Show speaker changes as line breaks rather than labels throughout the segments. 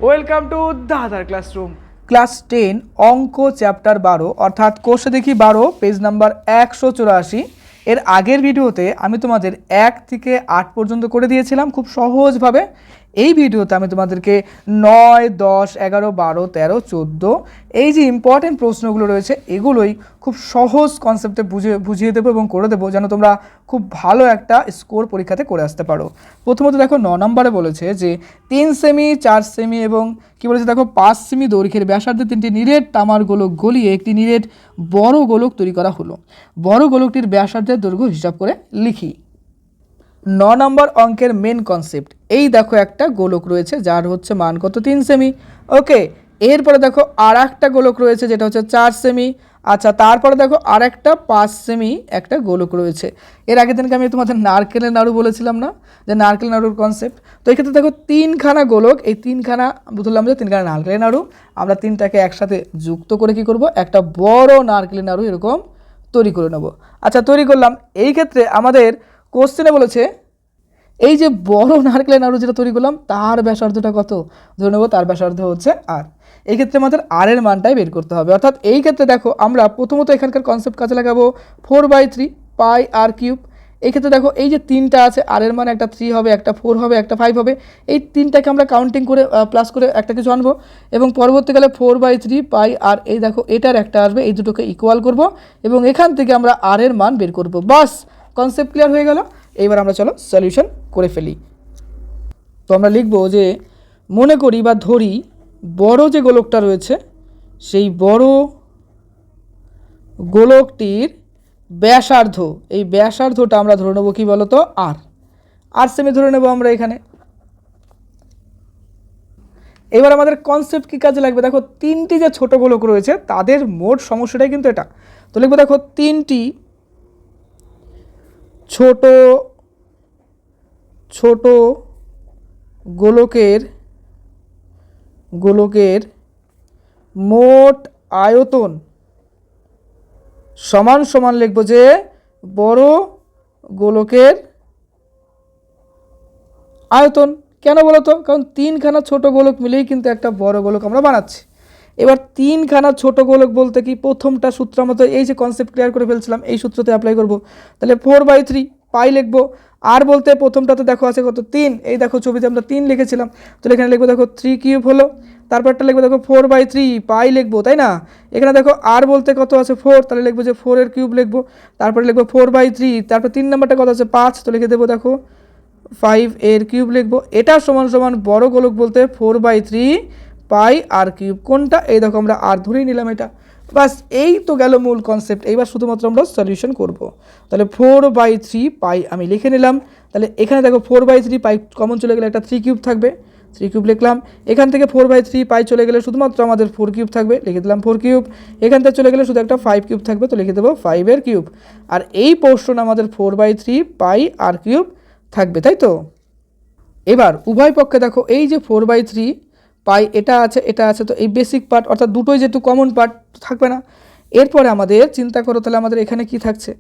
Welcome to দাদার classroom.
Class 10 অঙ্ক chapter 12 অর্থাৎ কোষে দেখি 12 পেজ নাম্বার 184। এর আগের ভিডিওতে আমি তোমাদের 1 থেকে 8 পর্যন্ত করে দিয়েছিলাম খুব সহজভাবে। এই ভিডিওতে আমি তোমাদেরকে 9, 10, 11, 12, 13, 14 এই যে ইম্পর্টেন্ট প্রশ্নগুলো রয়েছে এগুলোই খুব সহজ কনসেপ্টে বুঝিয়ে দেবো এবং করে দেবো যেন তোমরা খুব ভালো একটা স্কোর পরীক্ষাতে করে আসতে পারো। প্রথমত দেখো 9 নম্বরে বলেছে যে 3 সেমি 4 সেমি এবং কি বলেছে দেখো 5 সেমি দৈর্ঘ্যের ব্যাসার্ধে 3টি নিরেট তামার গোলক গলিয়ে একটি নিরেট বড় গোলক তৈরি করা হলো। বড় গোলকটির ব্যাসার্ধের দৈর্ঘ্য হিসাব করে লিখি। 9 নম্বর অঙ্কের মেন কনসেপ্ট, এই দেখো একটা গোলক রয়েছে যার হচ্ছে মান কত 3 সেমি। ওকে, এরপরে দেখো আর একটা গোলক রয়েছে যেটা হচ্ছে 4 সেমি। আচ্ছা, তারপরে দেখো আর একটা 5 সেমি একটা গোলক রয়েছে। এর আগের দিনকে আমি তোমাদের নারকেলের নাড়ু বলেছিলাম না, যে নারকেল নাড়ুর কনসেপ্ট। তো এক্ষেত্রে দেখো 3খানা গোলক, এই 3খানা ধরলাম যে 3খানা নারকেলের নাড়ু, আমরা 3টাকে একসাথে যুক্ত করে কি করব, একটা বড় নারকেলের নাড়ু এরকম তৈরি করে নেব। আচ্ছা, তৈরি করলাম। এই ক্ষেত্রে আমাদের কোশ্চেনে বলেছে এই যে বড় নারকেলের নাড়ু যেটা তৈরি করলাম তার ব্যাসার্ধটা কত, ধরে নেব তার ব্যাসার্ধ হচ্ছে আর। এই ক্ষেত্রে আমাদের আর এর মানটাই বের করতে হবে। অর্থাৎ এই ক্ষেত্রে দেখো আমরা প্রথমত এখানকার কনসেপ্ট কাজে লাগাবো 4/3 পাই আর কিউব। এই ক্ষেত্রে দেখো এই যে 3টা আছে, আর এর মান একটা 3 হবে, একটা 4 হবে, একটা 5 হবে। এই 3টাকে আমরা কাউন্টিং করে প্লাস করে একটা কিছু আনবো এবং পরবর্তীকালে 4/3 পাই আর এই দেখো এটার একটা আসবে, এই দুটোকে ইকুয়াল করব এবং এখান থেকে আমরা আর এর মান বের করব। বাস, কনসেপ্ট ক্লিয়ার হয়ে গেল। এইবার আমরা চলো সলিউশন করে ফেলি। তো আমরা লিখব যে মনে করি বা ধরি বড় যে গোলকটা রয়েছে সেই বড় গোলকটির ব্যাসার্ধ, এই ব্যাসার্ধটা আমরা ধরে নেব কি বলতো আর সেমি ধরে নেব আমরা এখানে। এবার আমাদের কনসেপ্ট কি কাজে লাগবে, দেখো 3টি যে ছোট গোলক রয়েছে তাদের মোট সমস্যাটাই কিন্তু এটা। তো লিখবো দেখো 3টি ছোট ছোট গোলকের মোট আয়তন সমান সমান লিখব যে বড় গোলকের আয়তন। কেন বলো তো, কারণ 3খানা ছোট গোলক মিলেই কিন্তু একটা বড় গোলক আমরা বানাচ্ছি। এবার 3খানা ছোট গোলক বলতে কি, প্রথমটা সূত্র মতো এই যে কনসেপ্ট ক্লিয়ার করে ফেলছিলাম এই সূত্রতে অ্যাপ্লাই করব। তাহলে 4/3 পাই লিখবো। আর বলতে প্রথমটাতে দেখো আছে কত 3, এই দেখো ছবিতে আমরা 3 লিখেছিলাম, তাহলে এখানে লিখবো দেখো 3 কিউব হলো। তারপরটা লিখবো দেখো 4/3 পাই লিখবো, তাই না। এখানে দেখো আর বলতে কত আছে 4, তাহলে লিখবো যে 4 এর কিউব লিখবো। তারপরে লিখবো 4/3, তারপর 3 নাম্বারটা কত আছে 5, তো লিখে দেবো দেখো 5 এর কিউব লিখবো। এটা সমান সমান বড় গোলক বলতে 4/3 পাই আর কিউব। কোনটা, এই দেখো আমরা আর ধরেই নিলাম এটা। বাস, এই তো গেল মূল কনসেপ্ট। এইবার শুধুমাত্র আমরা সলিউশন করব। তাহলে 4/3 পাই আমি লিখে নিলাম। তাহলে এখানে দেখো 4/3 পাই কমন চলে গেলে একটা 3 কিউব থাকবে, 3 কিউব লিখলাম। এখান থেকে 4/3 পাই চলে গেলে শুধুমাত্র আমাদের 4 কিউব থাকবে, লিখে দিলাম 4 কিউব। এখান থেকে চলে গেলে শুধু একটা 5 কিউব থাকবে, তো লিখে দেবো 5 এর কিউব। আর এই পোর্শন আমাদের 4/3 পাই আর কিউব থাকবে, তাই তো। এবার উভয় পক্ষে দেখো এই যে 4/3 পাই এটা আছে, তো এই বেসিক পার্ট অর্থাৎ দুটোই যেহেতু কমন পার্ট থাকবে না। এরপরে আমাদের চিন্তা করো, তাহলে আমাদের এখানে কি থাকছে,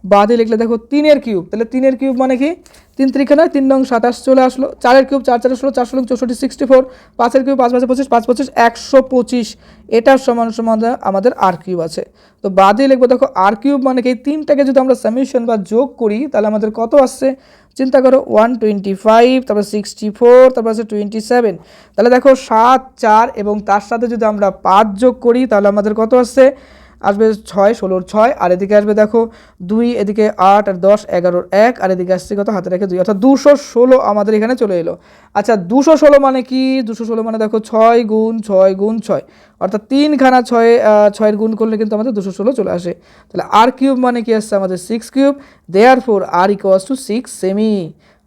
বাদে লিখলে দেখো 3 এর কিউব। তাহলে 3 এর কিউব মানে কি, 3 3 নয় 3 নং 27 চলে আসলো। 4 এর কিউব 4 4 16, 4 16 64 64। 5 এর কিউব 5 5 25, 5 25 125। এটার সমান সমান আমাদের আর কিউব আছে। তো বাদে লিখবো দেখো আর কিউব মানে কি, 3টাকে যদি আমরা সামেশন বা যোগ করি তাহলে আমাদের কত আসছে, চিন্তা করো 125, তারপর 64, তারপর আছে 27। তাহলে দেখো 7 4 এবং তার সাথে যদি আমরা 5 যোগ করি তাহলে আমাদের কত আসছে, আসবে 6 16 6, আর এদিকে আসবে দেখো 2, এদিকে 8 আর 10 11 1, আর এদিকে আসছে কত হাতে রেখে 2, অর্থাৎ 216 আমাদের এখানে চলে এলো। আচ্ছা, 216 মানে কি, 216 মানে দেখো 6 গুণ 6 গুণ 6, অর্থাৎ 3খানা 6 গুণ করলে কিন্তু আমাদের 216 চলে আসে। তাহলে আর কিউব মানে কি আসছে আমাদের 6 cube. Therefore r equals to 6 সেমি।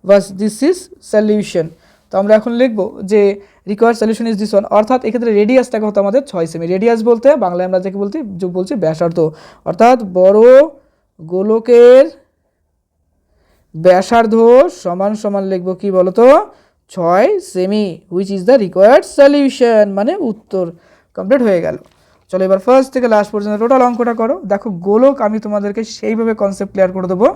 বাস, দিস ইজ সলিউশন। তো আমরা এখন লিখবো যে required solution is this one, অর্থাৎ এক্ষেত্রে রেডিয়াসটা কত আমাদের 6 সেমি। রেডিয়াস বলতে বাংলায় আমরা যাকে বলছি ব্যাসার্ধ, অর্থাৎ বড় গোলকের ব্যাসার্ধ সমান সমান লিখবো কি বলতো 6 semi, which is the required solution, মানে উত্তর। কমপ্লিট হয়ে গেল। চলো এবার ফার্স্ট থেকে লাস্ট পর্যন্ত টোটাল অঙ্কটা করো। দেখো গোলক আমি তোমাদেরকে সেইভাবে কনসেপ্ট ক্লিয়ার করে দেবো,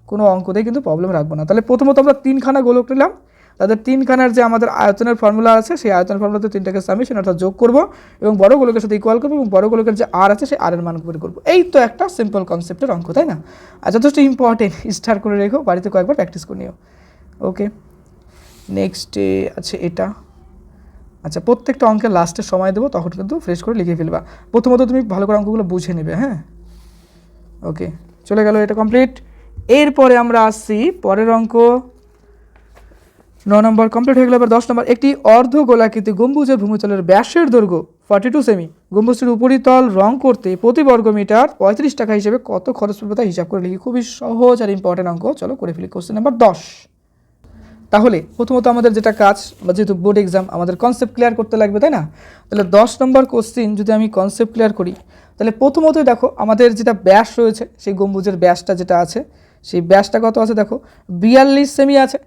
কোনো অঙ্কতেই কিন্তু প্রবলেম রাখবো না। তাহলে প্রথমত আমরা 3খানা গোলক নিলাম, তাদের তিনখানার যে আমাদের আয়তনের ফর্মুলা আছে সেই আয়তনের ফর্মুলাতে তিনটাকে সামেশন অর্থাৎ যোগ করব এবং বড় গোলকের সাথে ইকুয়াল করবো এবং বড় গোলকের যে আর আছে সেই আর এর মান বের করবো। এই তো একটা সিম্পল কনসেপ্টের অঙ্ক, তাই না? আর যথেষ্ট ইম্পর্টেন্ট, স্টার করে রেখো, বাড়িতে কয়েকবার প্র্যাকটিস করে নিও। ওকে, নেক্সটে আছে এটা। আচ্ছা, প্রত্যেকটা অঙ্কের লাস্টে সময় দেবো, তখন কিন্তু ফ্রেশ করে লিখে ফেলবা। প্রথমত তুমি ভালো করে অঙ্কগুলো বুঝে নেবে। হ্যাঁ, ওকে, চলে গেল এটা কমপ্লিট। এরপরে আমরা আসছি পরের অঙ্ক। 9 নম্বর কমপ্লিট হয়ে গেল। এবার 10 নম্বর, একটি অর্ধ গোলাকৃতি গম্বুজের ভূমিতলের ব্যাসের দৈর্ঘ্য 42 সেমি। গম্বুজটির উপরিতল রং করতে প্রতি বর্গ মিটার 35 টাকা হিসেবে কত খরচ পড়বে তা হিসাব করে লিখি। খুবই সহজ আর ইম্পর্টেন্ট অঙ্ক, চলো করে ফেলি। Question number 10। তাহলে প্রথমত আমাদের যেটা কাজ, যেহেতু বোর্ড এক্সাম, আমাদের কনসেপ্ট ক্লিয়ার করতে লাগবে, তাই না? তাহলে 10 নম্বর কোশ্চেন যদি আমি কনসেপ্ট ক্লিয়ার করি, তাহলে প্রথমতই দেখো আমাদের যেটা ব্যাস রয়েছে, সেই গম্বুজের ব্যাসটা যেটা আছে, সেই ব্যাসটা কত আছে দেখো, 42 সেমি আছে।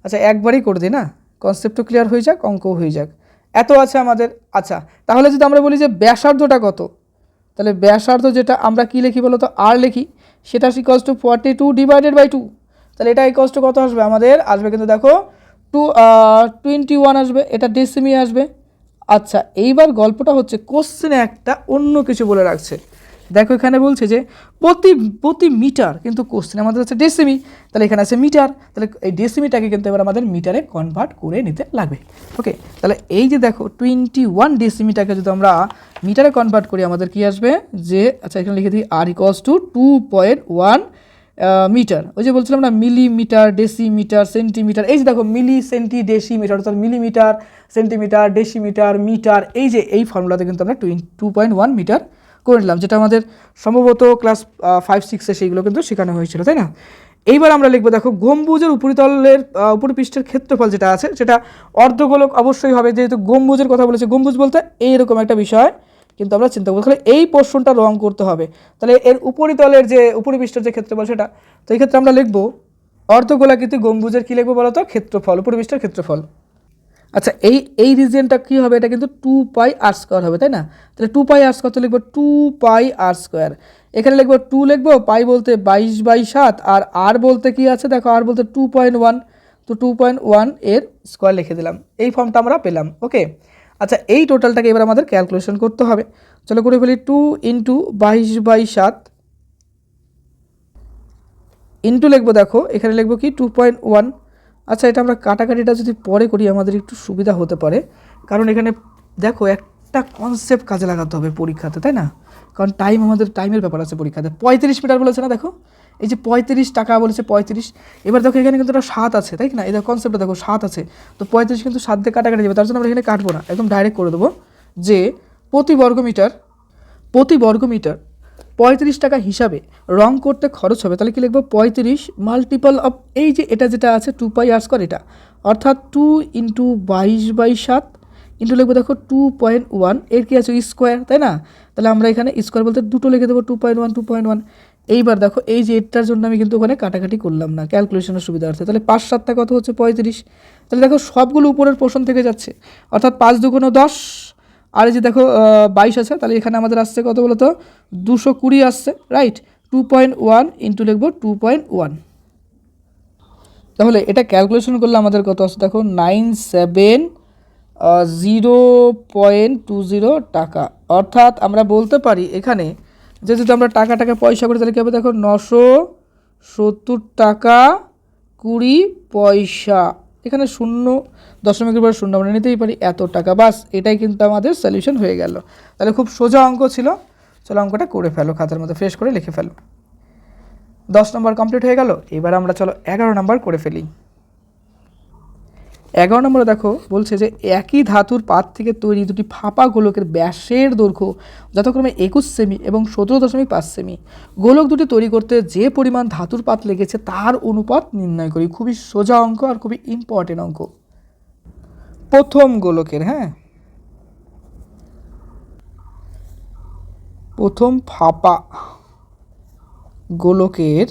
আচ্ছা, একবারই করে দিই না, কনসেপ্টও ক্লিয়ার হয়ে যাক, অঙ্কও হয়ে যাক। এত আছে আমাদের। আচ্ছা, তাহলে যদি আমরা বলি যে ব্যাসার্ধটা কত, তাহলে ব্যাসার্ধ যেটা আমরা কী লিখি বলো তো, আর লিখি, সেটা ইকুয়ালস টু 42 ডিভাইডেড বাই 2। তাহলে এটা ইকুয়ালস টু কত আসবে আমাদের? আসবে কিন্তু দেখো 21 আসবে, এটা ডেসিমি আসবে। আচ্ছা, এইবার গল্পটা হচ্ছে কোশ্চেনে একটা অন্য কিছু বলে রাখছে। দেখো এখানে বলছে যে প্রতি মিটার, কিন্তু কোশ্চেনে আমাদের হচ্ছে ডেসিমি, তাহলে এখানে আছে মিটার, তাহলে এই ডেসিমিটাকে কিন্তু এবার আমাদের মিটারে কনভার্ট করে নিতে লাগবে। ওকে, তাহলে এই যে দেখো 21 ডেসিমিটাকে যদি আমরা মিটারে কনভার্ট করি, আমাদের কি আসবে যে, আচ্ছা এখানে লিখে দিই আর ইকুয়ালস টু 2.1 মিটার। ওই যে বলছিলাম না, মিলিমিটার, ডেসিমিটার, সেন্টিমিটার, এই যে দেখো মিলি সেন্টি ডেসিমিটার, অর্থাৎ মিলিমিটার, সেন্টিমিটার, ডেসিমিটার, মিটার, এই যে এই ফর্মুলাতে কিন্তু আমরা 2.1 মিটার করে নিলাম, যেটা আমাদের সম্ভবত ক্লাস 5-6-এ সেইগুলো কিন্তু শেখানো হয়েছিল, তাই না? এইবার আমরা লিখবো দেখো গম্বুজের উপরিতলের উপরিপৃষ্ঠের ক্ষেত্রফল যেটা আছে সেটা অর্ধগোলক অবশ্যই হবে, যেহেতু গম্বুজের কথা বলেছে। গম্বুজ বলতে এইরকম একটা বিষয় কিন্তু আমরা চিন্তা করবো। তাহলে এই পোর্শনটা রং করতে হবে, তাহলে এর উপরিতলের যে উপরিপৃষ্ঠের যে ক্ষেত্রফল সেটা, তো এই ক্ষেত্রে আমরা লিখবো অর্ধগোলাকৃতি গম্বুজের কী লিখবো বলো তো, ক্ষেত্রফল, উপরিপৃষ্ঠের ক্ষেত্রফল। আচ্ছা, এই রিজিয়নটা কী হবে, এটা কিন্তু 2πr² হবে, তাই না? তাহলে 2πr² কত লিখবো, 2πr²। এখানে লিখবো 2 লিখবো, পাই বলতে 22/7, আর আর বলতে কি আছে দেখো, আর বলতে 2.1, তো 2.1 এর স্কোয়ার লিখে দিলাম। এই ফর্মটা আমরা পেলাম। ওকে, আচ্ছা এই টোটালটাকে এবার আমাদের ক্যালকুলেশন করতে হবে। চলো করে ফেলি। 2 × 22/7 ইন্টু লিখবো, দেখো এখানে লিখবো কি 2.1। আচ্ছা, এটা আমরা কাটাকাটিটা যদি পরে করি আমাদের একটু সুবিধা হতে পারে, কারণ এখানে দেখো একটা কনসেপ্ট কাজে লাগাতে হবে পরীক্ষাতে, তাই না? কারণ আমাদের টাইমের ব্যাপার আছে পরীক্ষাতে। 35 মিটার বলেছে না, দেখো এই যে 35 টাকা বলেছে, 35। এবার দেখো এখানে কিন্তু একটা 7 আছে, তাই না? এই দেখো কনসেপ্টটা দেখো, 7 আছে, তো 35 কিন্তু 7 দিয়ে কাটাকাটি যাবে, তার জন্য আমরা এখানে কাটবো না, একদম ডাইরেক্ট করে দেবো যে প্রতি বর্গমিটার 35 টাকা হিসাবে রং করতে খরচ হবে। তাহলে কি লিখবো, 35 মাল্টিপল অফ এই যে এটা যেটা আছে 2πr², এটা অর্থাৎ 2 × 22/7 ইন্টু লিখবো দেখো 2.1, এর কি আছে স্কোয়ার, তাই না? তাহলে আমরা এখানে স্কোয়ার বলতে দুটো লিখে দেবো, 2.1। এইবার দেখো এই যে এটার জন্য আমি কিন্তু ওখানে কাটাকাটি করলাম না, ক্যালকুলেশনের সুবিধার্থে। তাহলে 5×7 কত হচ্ছে, 35। তাহলে দেখো সবগুলো উপরের পোর্শন থেকে যাচ্ছে, অর্থাৎ 5 × 2 = 10, আর এই যে দেখো 22 আছে, তাহলে এখানে আমাদের আসছে কত বলো তো, 220 আসছে, রাইট? 2.1 ইন্টু লিখবো 2.1। তাহলে এটা ক্যালকুলেশন করলে আমাদের কত আসছে দেখো, 970.20 টাকা। অর্থাৎ আমরা বলতে পারি এখানে যে যদি আমরা টাকা পয়সা করি, তাহলে কী হবে দেখো, 970 টাকা 20 পয়সা। এখানে 0.0 পরে 0 আমরা নিতেই পারি, এত টাকা, বাস এটাই কিন্তু আমাদের সলিউশন হয়ে গেল। তাহলে খুব সোজা অঙ্ক ছিল। চলো অঙ্কটা করে ফেলো, খাতার মধ্যে ফ্রেশ করে লিখে ফেলো। 10 নম্বর কমপ্লিট হয়ে গেল। এবার আমরা চলো 11 নম্বর করে ফেলি। 11 নম্বরে দেখো বলছে যে একই ধাতুর পাত থেকে তৈরি দুটি ফাঁপা গোলকের ব্যাসের দৈর্ঘ্য যথাক্রমে 21 সেমি এবং 17.5 সেমি। গোলক দুটি তৈরি করতে যে পরিমাণ ধাতুর পাত লেগেছে তার অনুপাত নির্ণয় করি। খুবই সোজা অঙ্ক আর খুবই ইম্পর্টেন্ট অঙ্ক। প্রথম গোলকের, হ্যাঁ, প্রথম ফাঁপা গোলকের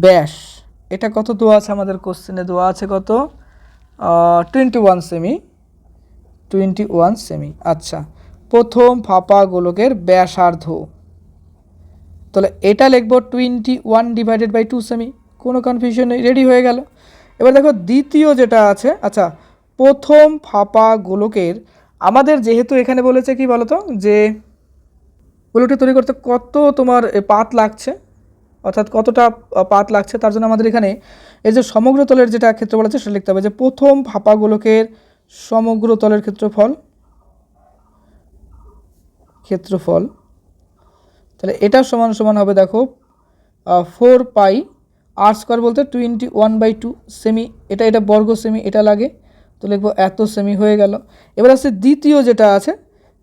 ব্যাস, এটা কত দেওয়া আছে আমাদের কোশ্চেনে, দেওয়া আছে কত, 21 সেমি, 21 সেমি। আচ্ছা, প্রথম ফাঁপা গোলকের ব্যাসার্ধ, তাহলে এটা লিখব 21 ডিভাইডেড বাই 2 সেমি, কোনো কনফিউশন নেই, রেডি হয়ে গেল। এবার দেখো দ্বিতীয় যেটা আছে, আচ্ছা প্রথম ফাঁপা গোলকের আমাদের যেহেতু এখানে বলেছে কি বলতো যে গোলকটি তৈরি করতে কত তোমার পাত লাগছে, অর্থাৎ কতটা পাত লাগছে, তার জন্য আমাদের এখানে এই যে সমগ্র তলের যেটা ক্ষেত্রফল আছে সেটা লিখতে হবে যে প্রথম ফাঁপা গোলকের সমগ্র তলের ক্ষেত্রফল তাহলে এটা সমান সমান হবে দেখো 4 পাই আর স্কোয়ার বলতে 21/2 সেমি, এটা বর্গ সেমি, এটা লাগে তো লিখবো এত সেমি হয়ে গেল। এবার আসছে দ্বিতীয় যেটা আছে,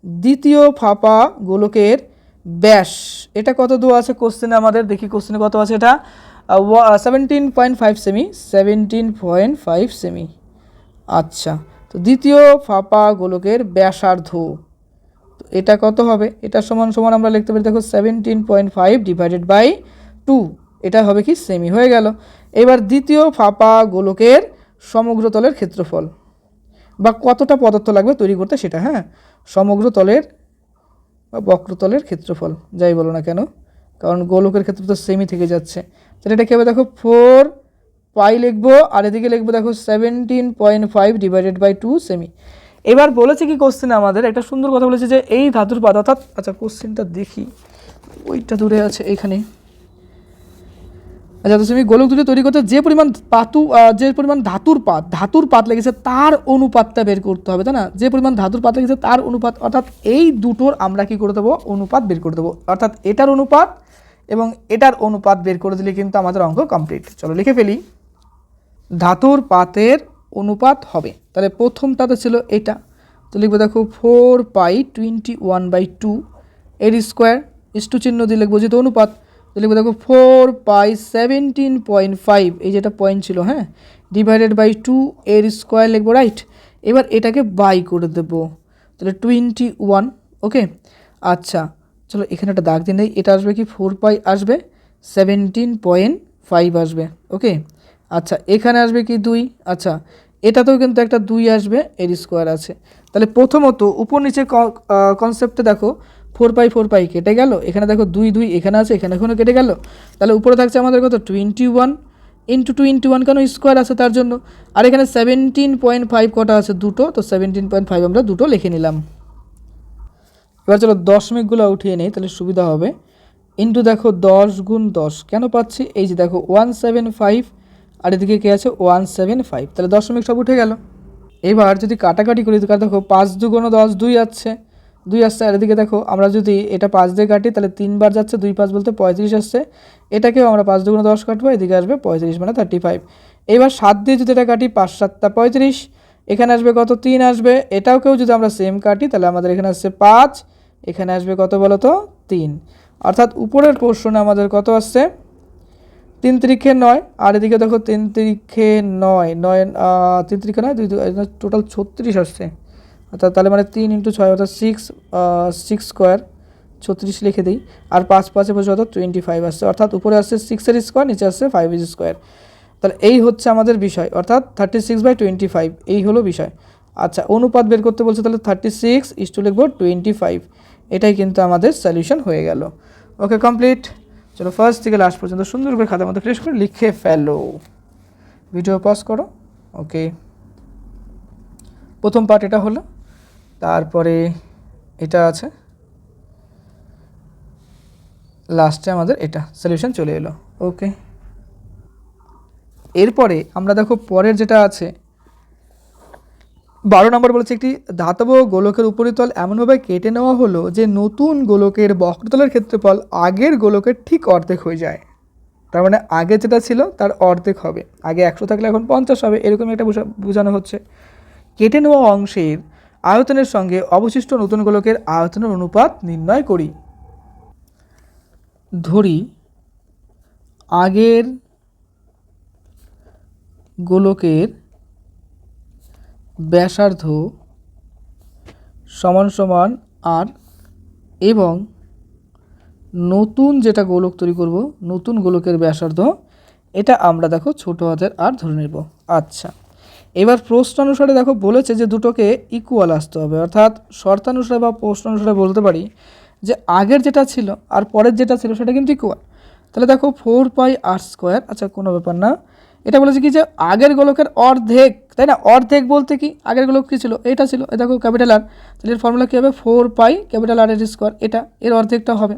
দ্বিতীয় ফাঁপা গোলকের ব্যাস, এটা কত দেওয়া আছে কোশ্চেনে আমাদের, দেখি কোশ্চেনে কত আছে, এটা 17.5 সেমি, 17.5 সেমি। আচ্ছা, তো দ্বিতীয় ফাঁপা গোলকের ব্যাসার্ধ, তো এটা কত হবে, এটা সমান সমান আমরা লিখতে পারি দেখো 17.5 ডিভাইডেড বাই 2, এটা হবে কি সেমি হয়ে গেল। এবার দ্বিতীয় ফাঁপা গোলকের সমগ্র তলের ক্ষেত্রফল বা কতটা পদার্থ লাগবে তৈরি করতে সেটা, হ্যাঁ, সমগ্র তলের বা বক্রতলের ক্ষেত্রফল যাই বলো না কেন, কারণ গোলকের ক্ষেত্রে তো সেমি থেকে যাচ্ছে, তাহলে এটা কী হবে দেখো 4 পাই লিখবো আর এদিকে লিখবো দেখো 17.5 ডিভাইডেড বাই 2 সেমি। এবার বলেছে কি কোশ্চেনে আমাদের একটা সুন্দর কথা বলেছে যে এই ধাতুর পাত, অর্থাৎ আচ্ছা কোশ্চেনটা দেখি ওইটা দূরে আছে এইখানে, আচ্ছা তো তুমি গোলক দুটো তৈরি করতে যে পরিমাণ ধাতুর পাত লেগেছে তার অনুপাতটা বের করতে হবে, তাই না, যে পরিমাণ ধাতুর পাত লেগেছে তার অনুপাত, অর্থাৎ এই দুটোর আমরা কি করে দেবো অনুপাত বের করে দেবো, অর্থাৎ এটার অনুপাত এবং এটার অনুপাত বের করে দিলে কিন্তু আমাদের অঙ্ক কমপ্লিট। চলো লিখে ফেলি, ধাতুর পাতের অনুপাত হবে, তাহলে প্রথমটাতে ছিল এটা, তো লিখবো দেখো 4 পাই 21/2 এর স্কোয়ার ইস্টু চিহ্ন দিয়ে লিখবো যেহেতু অনুপাত, তো লিখবো দেখো 4 পাই 17.5, এই যেটা পয়েন্ট ছিল, হ্যাঁ, ডিভাইডেড বাই 2 এর স্কোয়ার লিখবো, রাইট। এবার এটাকে বাই করে দেবো, তাহলে 21, ওকে। আচ্ছা চলো এখানে একটা দাগ দিন, এটা আসবে কি 4 পাই আসবে 17.5 আসবে, ওকে। আচ্ছা এখানে আসবে কি 2, আচ্ছা এটাতেও কিন্তু একটা 2 আসবে, এর স্কোয়ার আছে, তাহলে প্রথমত উপর নিচে কনসেপ্টে দেখো 4 পাই কেটে গেল, এখানে দেখো 2 এখানে আছে, এখানে কেটে গেল, তাহলে উপরে থাকছে আমাদের কত 21 ইন্টু 21 কেন স্কোয়ার আছে তার জন্য, আর এখানে 17.5 কটা আছে দুটো, তো 17.5 আমরা দুটো লিখে নিলাম। এবার চলো দশমিকগুলো উঠিয়ে নেই তাহলে সুবিধা হবে, ইন্টু দেখো 10 গুণ 10 কেন পাচ্ছি, এই যে দেখো 175 আর এদিকে কে আছে 175, তাহলে দশমিক সব উঠে গেল। এবার যদি কাটাকাটি করি তো দেখো 5 দুগুণ 10 2 আসছে, আর এদিকে দেখো আমরা যদি এটা 5 দিয়ে কাটি তাহলে 3 বার যাচ্ছে, 2 5 বলতে 35 আসছে, এটাকেও আমরা 5 দুগুণ 10 কাটবো, এদিকে আসবে 35 মানে 35। এবার 7 দিয়ে যদি এটা কাটি 5 7 35, এখানে আসবে কত 3 আসবে, এটাকেও যদি আমরা সেম কাটি তাহলে আমাদের এখানে আসছে 5, এখানে আসবে কত বলো তো 3, অর্থাৎ উপরের পোর্শনে আমাদের কত আসছে 3 3 9, আর এদিকে দেখো 3 3 9 3 3 9 2 টোটাল 36 আসছে, অর্থাৎ তাহলে মানে 3 × 6 অর্থাৎ 6 স্কোয়ার 36 লিখে দিই, আর 5 5 বসে অর্থাৎ 25 আসছে, অর্থাৎ উপরে আসছে 6 এর স্কোয়ার, নিচে আসছে 5 এর স্কোয়ার, তাহলে এই হচ্ছে আমাদের বিষয়, অর্থাৎ 36/25 এই হলো বিষয়। আচ্ছা অনুপাত বের করতে বলছে, তাহলে 36 ইস্টু লিখবো 25, এটাই কিন্তু আমাদের সলিউশন হয়ে গেল। ওকে কমপ্লিট। চলো ফার্স্ট থেকে লাস্ট পর্যন্ত সুন্দর করে খাতার মধ্যে ফ্রেশ করে লিখে ফেলো, ভিডিও পজ করো, ওকে। প্রথম পার্ট এটা হলো, তারপরে এটা আছে, লাস্টে আমাদের এটা সলিউশন চলে এলো, ওকে। এরপরে আমরা দেখো পরের যেটা আছে 12 নম্বর বলেছে একটি ধাতব গোলকের উপরিতল এমনভাবে কেটে নেওয়া হলো যে নতুন গোলকের বক্রতলের ক্ষেত্রফল আগের গোলকের ঠিক অর্ধেক হয়ে যায়, তার মানে আগে যেটা ছিল তার অর্ধেক হবে, আগে 100 থাকলে এখন 50 হবে, এরকম একটা বোঝানো হচ্ছে। কেটে নেওয়া অংশের আয়তনের সঙ্গে অবশিষ্ট নতুন গোলকের আয়তনের অনুপাত নির্ণয় করি। ধরি আগের গোলকের ব্যাসার্ধ সমান সমান আর, এবং নতুন যেটা গোলক তৈরি করব নতুন গোলকের ব্যাসার্ধ এটা আমরা দেখো ছোট হাতের আর ধরে নেব। আচ্ছা এবার প্রশ্ন অনুসারে দেখো বলেছে যে দুটোকে ইকুয়াল আসতে হবে, অর্থাৎ শর্তানুসারে বা প্রশ্ন অনুসারে বলতে পারি যে আগের যেটা ছিল আর পরের যেটা ছিল সেটা কিন্তু ইকুয়াল, তাহলে দেখো 4 পাই আর স্কোয়ার, আচ্ছা কোনো ব্যাপার না, এটা বলেছে কি যে আগের গোলকের অর্ধেক, তাই না? অর্ধেক বলতে কি, আগের গোলক কী ছিল, এটা ছিল, এ দেখো ক্যাপিটাল আর, তাহলে এর ফর্মুলা কী হবে, 4 পাই ক্যাপিটাল আর এর স্কোয়ার, এটা এর অর্ধেকটা হবে।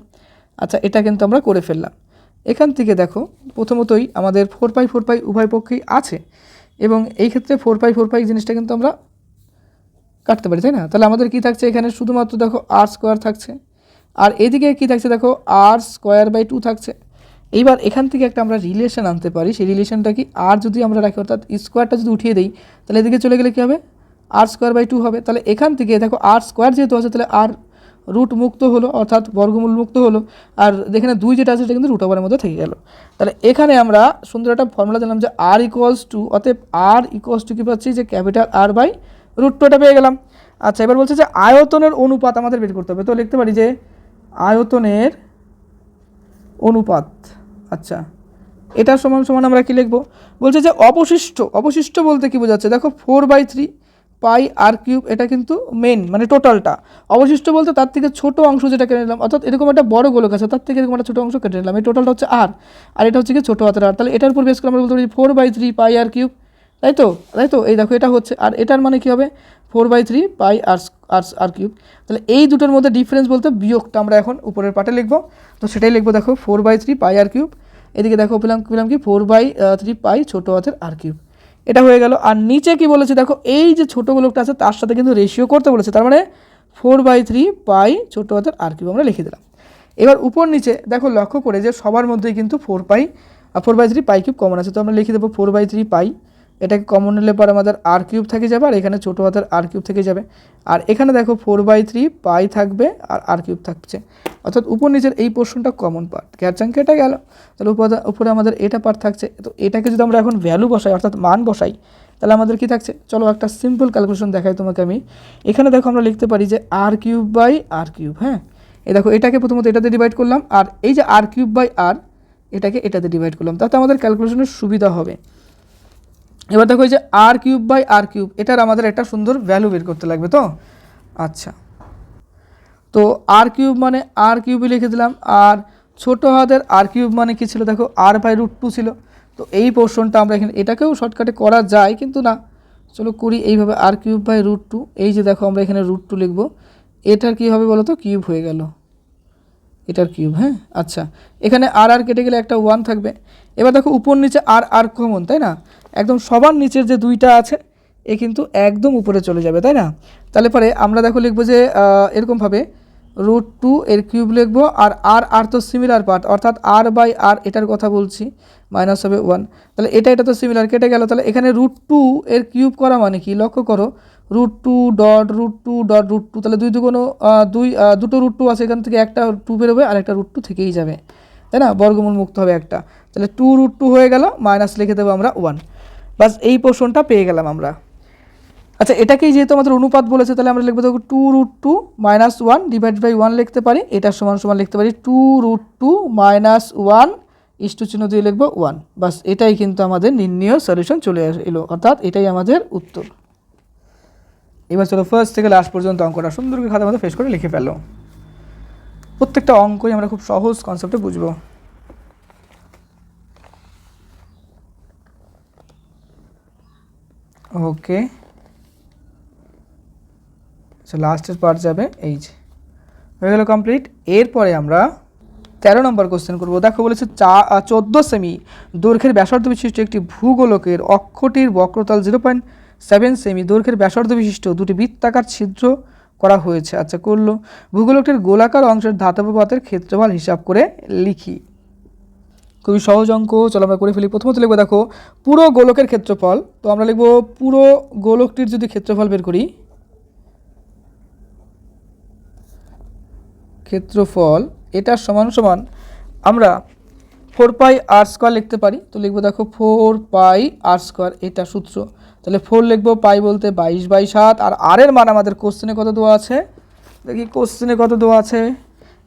আচ্ছা, এটা কিন্তু আমরা করে ফেললাম। এখান থেকে দেখো প্রথমতই আমাদের 4 পাই উভয় পক্ষেই আছে, এবং এই ক্ষেত্রে 4 পাই জিনিসটা কিন্তু আমরা কাটতে পারি, তাই না? তাহলে আমাদের কি থাকছে এখানে, শুধুমাত্র দেখো আর স্কোয়ার থাকছে, আর এদিকে কি থাকছে দেখো আর স্কোয়ার বাই 2 থাকছে। এইবার এখান থেকে একটা আমরা রিলেশন আনতে পারি, সেই রিলেশনটা কি, আর যদি আমরা রাখি অর্থাৎ স্কোয়ারটা যদি উঠিয়ে দিই, তাহলে এদিকে চলে গেলে কী হবে, আর স্কোয়ার বাই 2 হবে। তাহলে এখান থেকে দেখো আর স্কোয়ার যেহেতু আছে, তাহলে আর রুট মুক্ত হলো, অর্থাৎ বর্গমূল মুক্ত হলো, আর এখানে 2 যেটা আছে সেটা কিন্তু রুট ওভারের মধ্যে থেকে গেল। তাহলে এখানে আমরা সুন্দর একটা ফর্মুলা জানলাম যে আর ইকুয়ালস টু, অতএব আর ইকুয়ালস টু কী পাচ্ছি, যে ক্যাপিটাল আর বাই √2, এটা পেয়ে গেলাম। আচ্ছা, এবার বলছে যে আয়তনের অনুপাত আমাদের বের করতে হবে, তো লিখতে পারি যে আয়তনের অনুপাত। আচ্ছা, এটা সমান সমান আমরা কি লিখব, বলছে যে অবশিষ্ট বলতে কি বোঝাচ্ছে, দেখো 4/3 পাই আর কিউব, এটা কিন্তু মেন মানে টোটালটা। অবশিষ্ট বলতে তার থেকে ছোট অংশ যেটা কেটে নিলাম, অর্থাৎ এরকম একটা বড় গোলক আছে, তার থেকে এরকম একটা ছোটো অংশ কেটে নিলাম, এই টোটালটা হচ্ছে আর এটা হচ্ছে কি ছোটো হাতের আর। তাহলে এটার উপর বেস করে আমরা বলতে পারি 4/3 পাই আর কিউব, তাই তো এই দেখো এটা হচ্ছে, আর এটার মানে কী হবে 4/3 পাই আর কিউব। তাহলে এই দুটোর মধ্যে ডিফারেন্স বলতে বিয়োগটা আমরা এখন উপরের পার্টে লিখবো, তো সেটাই লিখবো। দেখো 4/3 পাই আর কিউব, এদিকে দেখো পেলাম কি 4/3 পাই ছোটো হাতের আর কিউব, এটা হয়ে গেল। আর নিচে কি বলেছে দেখো, এই যে ছোটো গোলকটা আছে তার সাথে কিন্তু রেশিও করতে বলেছে, তার মানে 4/3 পাই ছোটো হাতের আর কিউব আমরা লিখে দিলাম। এবার উপর নিচে দেখো লক্ষ্য করে যে সবার মধ্যেই কিন্তু 4/3 পাই কিউব কমন আছে, তো আমরা লিখে দেবো 4/3 পাই, এটাকে কমন নিলে পর আমাদের আর কিউব থেকে যাবে, আর এখানে ছোটো হাতের আর কিউব থেকে যাবে, আর এখানে দেখো 4/3 পাই থাকবে আর আর কিউব থাকছে, অর্থাৎ উপর নিচের এই পোর্শনটা কমন পার্ট, গ্যারচাং কেটে গেল। তাহলে উপরে আমাদের এটা পার্ট থাকছে, তো এটাকে যদি আমরা এখন ভ্যালু বসাই অর্থাৎ মান বসাই, তাহলে আমাদের কি থাকছে, চলো একটা সিম্পল ক্যালকুলেশন দেখাই তোমাকে আমি। এখানে দেখো আমরা লিখতে পারি যে আর কিউব বাই আর কিউব, হ্যাঁ, এই দেখো এটাকে প্রথমত এটাতে ডিভাইড করলাম, আর এই যে আর কিউব বাই আর এটাকে এটাতে ডিভাইড করলাম, তাতে আমাদের ক্যালকুলেশনের সুবিধা হবে। এবার দেখো এই যে আর কিউব বাই আর কিউব, এটার আমাদের একটা সুন্দর ভ্যালু বের করতে লাগবে, তো আচ্ছা, তো আর কিউব মানে আর কিউবই লিখে দিলাম, আর ছোটো হাতের আর কিউব মানে কী ছিল দেখো r/√2 ছিল। তো এই পোর্শনটা আমরা এখানে এটাকেও শর্টকাটে করা যায়, কিন্তু না, চলো করি এইভাবে r/√2, এই যে দেখো আমরা এখানে √2 লিখবো, এটার কী হবে বলো তো, কিউব হয়ে গেল, এটার কিউব, হ্যাঁ। আচ্ছা, এখানে আর কেটে গেলে একটা 1 থাকবে। এবার দেখো উপর নিচে আর কমন, তাই না, একদম সবার নিচের যে 2টা আছে এ কিন্তু একদম উপরে চলে যাবে, তাই না? তাহলে পরে আমরা দেখো লিখবো যে এরকমভাবে √2 এর কিউব লিখবো, আর তো সিমিলার পার্ট, অর্থাৎ r/r এটার কথা বলছি, মাইনাস হবে 1, তাহলে এটা তো সিমিলার কেটে গেল। তাহলে এখানে √2 এর কিউব করা মানে কি, লক্ষ্য করো √2 তাহলে দুটো √2 আছে, এখান থেকে একটা 2 বেরোবে আর একটা √2 থেকেই যাবে, তাই না, বর্গমূল মুক্ত হবে একটা, তাহলে 2√2 হয়ে গেল, মাইনাস লিখে দেবো আমরা 1, বাস এই পোর্শনটা পেয়ে গেলাম আমরা। আচ্ছা, এটাকেই যেহেতু আমাদের অনুপাত বলেছে, তাহলে আমরা লিখবো দেখো 2√2 -1 / 1 লিখতে পারি, এটার সমান সমান লিখতে পারি 2√2 - 1 ইস্টু চিহ্ন দিয়ে লিখবো 1, বাস এটাই কিন্তু আমাদের নির্ণীয় সলিউশন চলে এলো, অর্থাৎ এটাই আমাদের উত্তর। এবার চলো ফার্স্ট থেকে লাস্ট পর্যন্ত অঙ্কটা সুন্দর করে খাতার মধ্যে ফেস করে লিখে ফেলো। প্রত্যেকটা অঙ্কই আমরা খুব সহজ কনসেপ্টে বুঝবো। ওকে, লাস্টের পার্ট যাবে, এই যে হয়ে গেল কমপ্লিট। এরপরে আমরা 13 নম্বর কোশ্চেন করবো। দেখো বলেছে 14 সেমি দৈর্ঘ্যের ব্যাসার্ধ বিশিষ্ট একটি ভূগোলকের অক্ষটির বক্রতল 0.7 সেমি দৈর্ঘ্যের ব্যাসার্ধ বিশিষ্ট দুটি বৃত্তাকার ছিদ্র করা হয়েছে। আচ্ছা, করলো। ভূগোলকটির গোলাকার অংশের ধাতব পাতের ক্ষেত্রফল হিসাব করে লিখি। খুবই সহজ অঙ্ক, চলো আমরা করে ফেলি। প্রথমত লিখবো দেখো পুরো গোলকের ক্ষেত্রফল, তো আমরা লিখবো পুরো গোলকটির যদি ক্ষেত্রফল বের করি, ক্ষেত্রফল এটা সমান সমান আমরা 4πr² লিখতে পারি, তো লিখবো দেখো 4πr², এটা সূত্র, তাহলে 4 লিখবো, পাই বলতে 22/7, আর আর এর মান আমাদের কোশ্চেনে কত দেওয়া আছে, দেখি কোশ্চেনে কত দেওয়া আছে,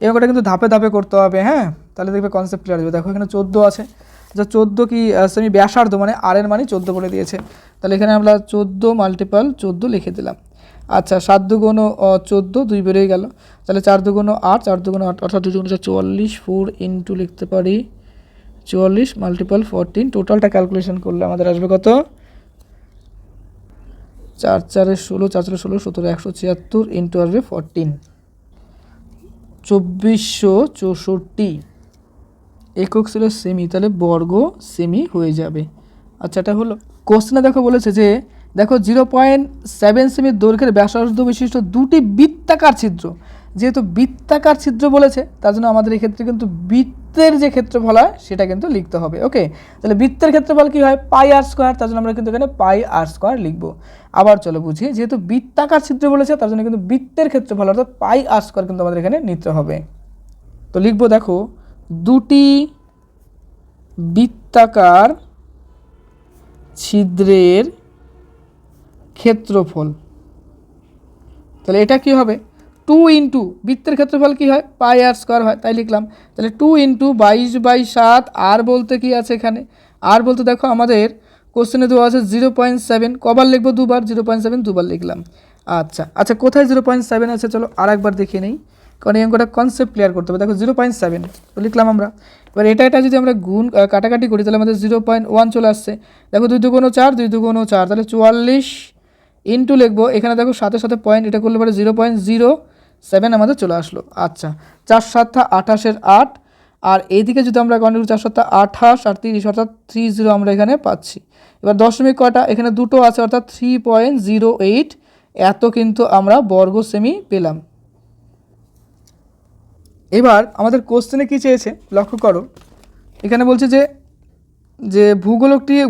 এই অঙ্কটা কিন্তু ধাপে ধাপে করতে হবে, হ্যাঁ, তাহলে দেখবে কনসেপ্ট ক্লিয়ার হবে। দেখো এখানে 14 আছে, আচ্ছা 14 কি সেমি ব্যাসার্ধ মানে আর এর মানই 14 বলে দিয়েছে, তাহলে এখানে আমরা 14 × 14 লিখে দিলাম। আচ্ছা, 7 × 14, 2 বেরিয়ে গেল, তাহলে 4 × 8, 4 × 8 অর্থাৎ 2 × 44, 4 ইন্টু লিখতে পারি 44 মাল্টিপল 14, টোটালটা ক্যালকুলেশন করলে আমাদের আসবে কত? 4 4 16, 4 4 16, 17 176 ইন্টু আসবে 14, 2464 একক ছিল সেমি, তাহলে বর্গ সেমি হয়ে যাবে। আচ্ছা, এটা হলো কোশ্চেনে দেখো বলেছে যে দেখো 0.7 সেমি দৈর্ঘ্যের ব্যাসার্ধ বিশিষ্ট দুটি বৃত্তাকার ছিদ্র, যেহেতু বৃত্তাকার ছিদ্র বলেছে তার জন্য আমাদের এই ক্ষেত্রে কিন্তু বৃত্তের যে ক্ষেত্রফল হয় সেটা কিন্তু লিখতে হবে। ওকে, তাহলে বৃত্তের ক্ষেত্রফল কী হয়? পাই আর স্কোয়ার, তার জন্য আমরা কিন্তু এখানে পাই আর স্কোয়ার লিখবো। আবার চলো বুঝি, যেহেতু বৃত্তাকার ছিদ্র বলেছে তার জন্য কিন্তু বৃত্তের ক্ষেত্রফল অর্থাৎ পাই আর স্কোয়ার কিন্তু আমাদের এখানে নিতে হবে। তো লিখবো দেখো দুটি বৃত্তাকার ছিদ্রের ক্ষেত্রফল, তাহলে এটা কি হবে? 2 ইন্টু বৃত্তের ক্ষেত্রফল কি হয়? পাই আর স্কোয়ার হয়, তাই লিখলাম। তাহলে 2 ইন্টু 22/7, আর বলতে কি আছে এখানে? আর বলতে দেখো আমাদের কোশ্চেনে দেওয়া আছে 0.7, কবার লিখবো? দুবার, 0.7 দুবার লিখলাম। আচ্ছা আচ্ছা, কোথায় 0.7 আছে চলো আর একবার দেখে নেই, কারণ এই অঙ্কটা কনসেপ্ট ক্লিয়ার করতে হবে। দেখো 0.7 তো লিখলাম আমরা। এবার এটা যদি আমরা গুণ কাটাকাটি করি তাহলে আমাদের 0.1 চলে আসছে। দেখো 2 2 4, 2 2 4, তাহলে 44 ইন্টু লিখবো, এখানে দেখো সাথে সাথে পয়েন্ট, এটা করলে পরে 0.07 আমাদের চলে আসলো। আচ্ছা, 4 7 28 8, আর এইদিকে যদি আমরা গণনা করি 4 7 28 আর 30 অর্থাৎ 30 আমরা এখানে পাচ্ছি। এবার দশমিক কয়টা? এখানে দুটো আছে অর্থাৎ 3.08, এত কিন্তু আমরা বর্গ সেমি পেলাম। এবার আমাদের কোশ্চেনে কী চেয়েছে লক্ষ্য করো, এখানে বলছে যে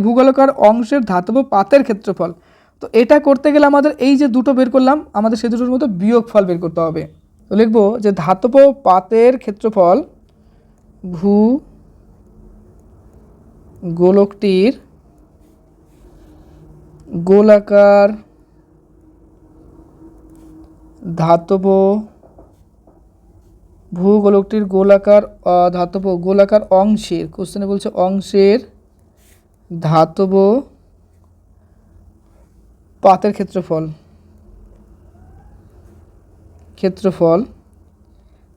ভূগোলকার অংশের ধাতব পাতের ক্ষেত্রফল। তো এটা করতে গেলে আমাদের এই যে দুটো বের করলাম, আমাদের সেই দুটোর মধ্যে বিয়োগফল বের করতে হবে। তো লিখবো যে ধাতব পাতের ক্ষেত্রফল ভূগোলকটির গোলাকার ধাতব ভূগোলকটির গোলাকার অংশের, কোশ্চেনে বলছে অংশের ধাতব পাতের ক্ষেত্রফল,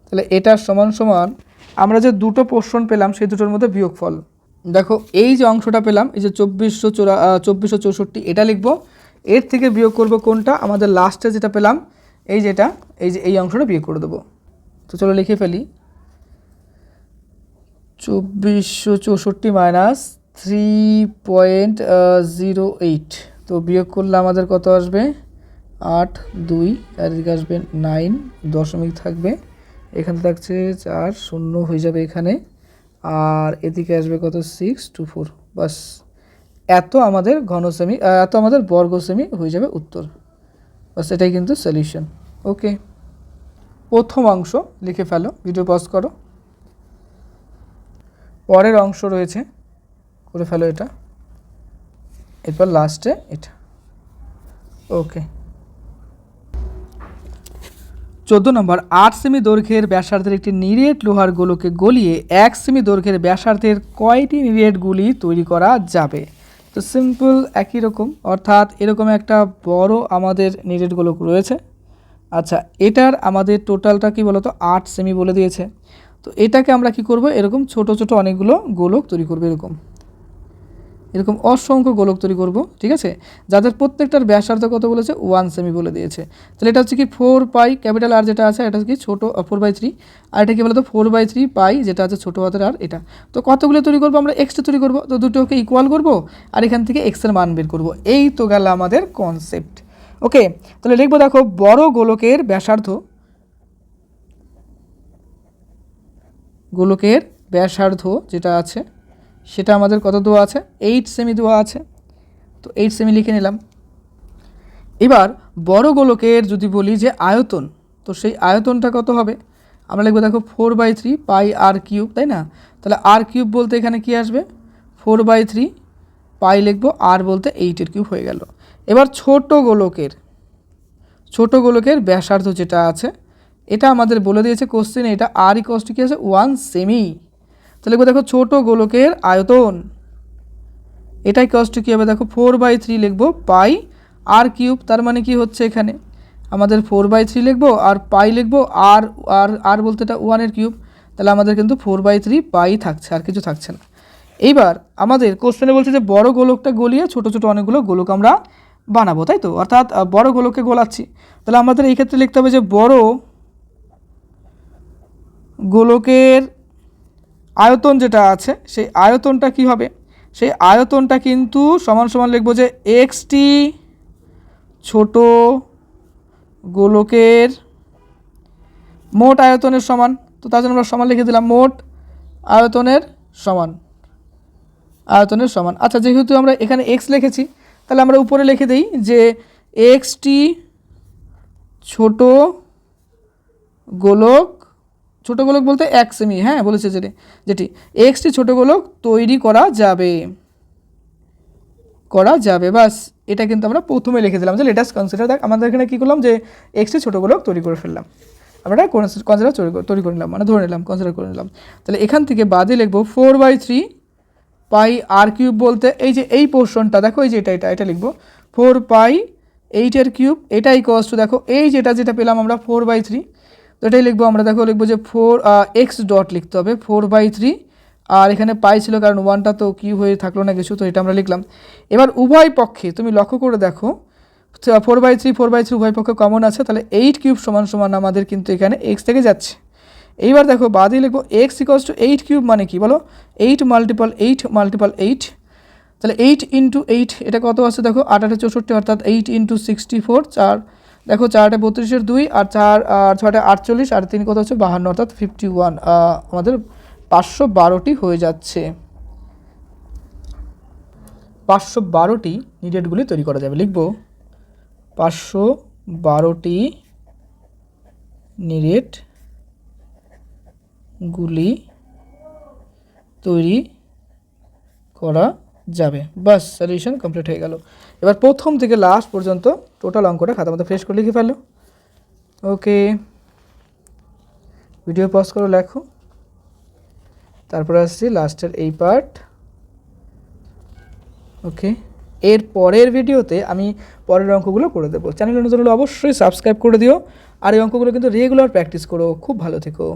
তাহলে এটা সমান সমান আমরা যে দুটো পোর্শন পেলাম সেই দুটোর মধ্যে বিয়োগফল। দেখো এই যে অংশটা পেলাম, এই যে 2464, এটা লিখবো, এর থেকে বিয়োগ করব কোনটা? আমাদের লাস্টে যেটা পেলাম এই যে এই অংশটা বিয়োগ করে দেবো। তো চলো লিখে ফেলি, 2464 মাইনাস 3.08, তো বিয়োগ করলে আমাদের কত আসবে? 8 2, আর এদিকে আসবে 9, দশমিক থাকবে, এখানে থাকছে 4 শূন্য হয়ে যাবে এখানে, আর এদিকে আসবে কত? 624, বাস এত আমাদের এত আমাদের বর্গ সেমি হয়ে যাবে উত্তর। বাস এটাই কিন্তু সলিউশন। ওকে, প্রথম অংশ লিখে ফেলো, ভিডিও পজ করো। পরের অংশ রয়েছে, করে ফেলো এটা, এরপর লাস্টে এটা। ওকে, 14 নম্বর, 8 সেমি দৈর্ঘ্যের ব্যাসার্ধের একটি নিরেট লোহার গোলকে গলিয়ে 1 সেমি দৈর্ঘ্যের ব্যাসার্ধের কয়টি নিরেট গুলি তৈরি করা যাবে? তো সিম্পল একই রকম, অর্থাৎ এরকম একটা বড় আমাদের নিরেট গোলক রয়েছে। আচ্ছা, এটার আমাদের টোটালটা কি বলতো? 8 সেমি বলে দিয়েছে। তো এটাকে আমরা কি করব? এরকম ছোট ছোট অনেকগুলো গোলক তৈরি করবো, এরকম অসংখ্য গোলক তৈরি করব, ঠিক আছে, যাদের প্রত্যেকটার ব্যাসার্ধ কত বলেছে? 1 সেমি বলে দিয়েছে। তাহলে এটা হচ্ছে কি 4 পাই ক্যাপিটাল আর যেটা আছে এটা কি ছোটো 4/3, আর এটা কি বলতো 4/3 পাই যেটা আছে ছোটো হাতের আর এটা। তো কতগুলো তৈরি করবো? আমরা এক্সটা তৈরি করবো, তো দুটোকে ইকুয়াল করব আর এখান থেকে এক্সের মান বের করব। এই তো গেল আমাদের কনসেপ্ট। ওকে, তাহলে লিখবো দেখো বড় গোলকের ব্যাসার্ধ যেটা আছে সেটা আমাদের কত দেওয়া আছে? 8 সেমি দেওয়া আছে, তো 8 সেমি লিখে নিলাম। এবার বড় গোলকের যদি বলি যে আয়তন, তো সেই আয়তনটা কত হবে? আমরা লিখবো দেখো 4/3 পাই আর কিউব, তাই না? তাহলে আর কিউব বলতে এখানে কি আসবে? 4/3 পাই লিখবো, আর বলতে 8-এর কিউব হয়ে গেল। এবার ছোট গোলকের ব্যাসার্ধ যেটা আছে এটা আমাদের বলে দিয়েছে কোশ্চেনে, এটা আর ইকুয়ালস টু কি আছে? 1 সেমি। তাহলে লিখবো দেখো ছোট গোলকের আয়তন, এটাই ইকুয়ালস টু কী হবে? দেখো 4/3 লিখবো পাই আর কিউব, তার মানে কি হচ্ছে এখানে আমাদের 4/3 লিখবো আর পাই লিখবো, আর বলতে এটা 1-এর কিউব, তাহলে আমাদের কিন্তু 4/3 পাই থাকছে, আর কিছু থাকছে না। এইবার আমাদের কোশ্চেনে বলছে যে বড় গোলকটা গলিয়ে ছোট ছোট অনেকগুলো গোলক আমরা বানাবো, তাই তো? অর্থাৎ বড় গোলককে গোলাচ্ছি, তাহলে আমাদের এই ক্ষেত্রে লিখতে হবে যে বড় গোলকের আয়তন যেটা আছে সেই আয়তনটা কি হবে, সেই আয়তনটা কিন্তু সমান সমান লিখবো যে এক্সটি ছোট গোলকের মোট আয়তনের সমান। তো তার জন্য আমরা সমান লিখে দিলাম মোট আয়তনের সমান, আয়তনের সমান। আচ্ছা, যেহেতু আমরা এখানে এক্স লিখেছি তাহলে আমরা উপরে লিখে দিই যে এক্সটি ছোট গোলক, ছোট গোলক বলতে 1 সেমি, হ্যাঁ বলেছে যেটি এক্সটি ছোট গোলক তৈরি করা যাবে, বাস এটা কিন্তু আমরা প্রথমে লিখে দিলাম যে লেটাস কনসিডার। দেখ আমাদের এখানে কী করলাম যে এক্সটি ছোট গোলক তৈরি করে ফেললাম, আমরা কনসিডার তৈরি করে নিলাম, মানে ধরে নিলাম, কনসিডার করে নিলাম। তাহলে এখান থেকে বাদে লিখবো 4/3 পাই আর কিউব বলতে এই যে এই পোর্শনটা দেখো, এই যে এটা লিখবো 4 পাই 8 কিউব, এটা ইকুয়ালস টু দেখো এই যেটা পেলাম আমরা 4/3, তো এটাই লিখবো আমরা। দেখো লিখবো যে 4 এক্স ডট লিখতে হবে 4/3, আর এখানে পাই ছিল কারণ 1টা তো কিউব হয়ে থাকলো না কিছু, তো এটা আমরা লিখলাম। এবার উভয় পক্ষে তুমি লক্ষ্য করে দেখো 4/3 উভয় পক্ষে কমন আছে, তাহলে 8 কিউব সমান সমান আমাদের কিন্তু এখানে এক্স থেকে যাচ্ছে। এইবার দেখো বাদে লিখবো এক্স ইকুয়ালস টু 8 কিউব মানে কি বলো, 8 মাল্টিপল 8, তাহলে 8 ইন্টু 8 এটা কত আছে দেখো 8 8 64, অর্থাৎ 8 ইন্টু 64, 4 দেখো 4টা 32 2 আর 4 আর 6টা 48 আর 3 কত হচ্ছে 52, অর্থাৎ 51, আমাদের 512টি হয়ে যাচ্ছে। 512টি নিডেডগুলি তৈরি করা যাবে, লিখব 512টি নিডেড গুলি তৈরি করা যাবে, বাস সলিউশন কমপ্লিট হয়ে গেল। এবার প্রথম থেকে লাস্ট পর্যন্ত টোটাল অঙ্কটা খাতার মধ্যে ফ্রেশ করে লিখে ফেলো। ওকে, ভিডিও পজ করো, লেখো, তারপরে আসছি লাস্টের এই পার্ট। ওকে, এর পরের ভিডিওতে আমি পরের অঙ্কগুলো করে দেবো। চ্যানেলে নতুন হলে অবশ্যই সাবস্ক্রাইব করে দিও, আর এই অঙ্কগুলো কিন্তু রেগুলার প্র্যাকটিস করো। খুব ভালো থেকো।